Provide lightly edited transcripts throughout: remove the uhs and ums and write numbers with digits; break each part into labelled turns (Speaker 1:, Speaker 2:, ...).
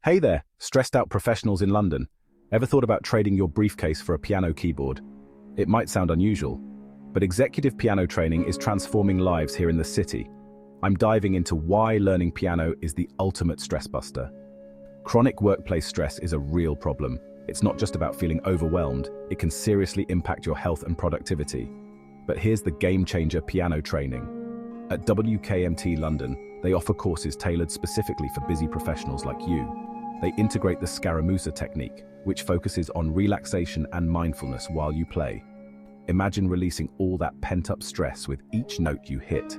Speaker 1: Hey there, stressed out professionals in London. Ever thought about trading your briefcase for a piano keyboard? It might sound unusual, but executive piano training is transforming lives here in the city. I'm diving into why learning piano is the ultimate stress buster. Chronic workplace stress is a real problem. It's not just about feeling overwhelmed, it can seriously impact your health and productivity. But here's the game-changer piano training. At WKMT London, they offer courses tailored specifically for busy professionals like you. They integrate the Scaramuza technique, which focuses on relaxation and mindfulness while you play. Imagine releasing all that pent-up stress with each note you hit.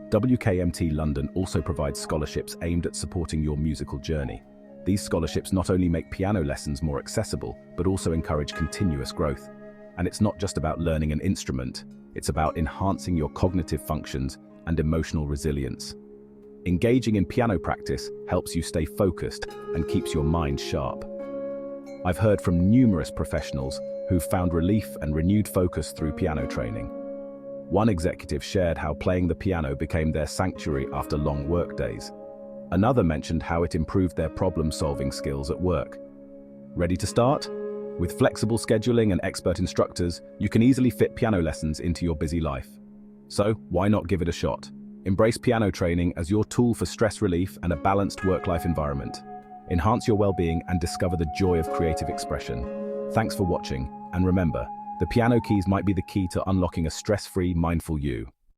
Speaker 1: WKMT London also provides scholarships aimed at supporting your musical journey. These scholarships not only make piano lessons more accessible, but also encourage continuous growth. And it's not just about learning an instrument, it's about enhancing your cognitive functions and emotional resilience. Engaging in piano practice helps you stay focused and keeps your mind sharp. I've heard from numerous professionals who've found relief and renewed focus through piano training. One executive shared how playing the piano became their sanctuary after long work days. Another mentioned how it improved their problem-solving skills at work. Ready to start? With flexible scheduling and expert instructors, you can easily fit piano lessons into your busy life. So, why not give it a shot? Embrace piano training as your tool for stress relief and a balanced work-life environment. Enhance your well-being and discover the joy of creative expression. Thanks for watching, and remember, the piano keys might be the key to unlocking a stress-free, mindful you.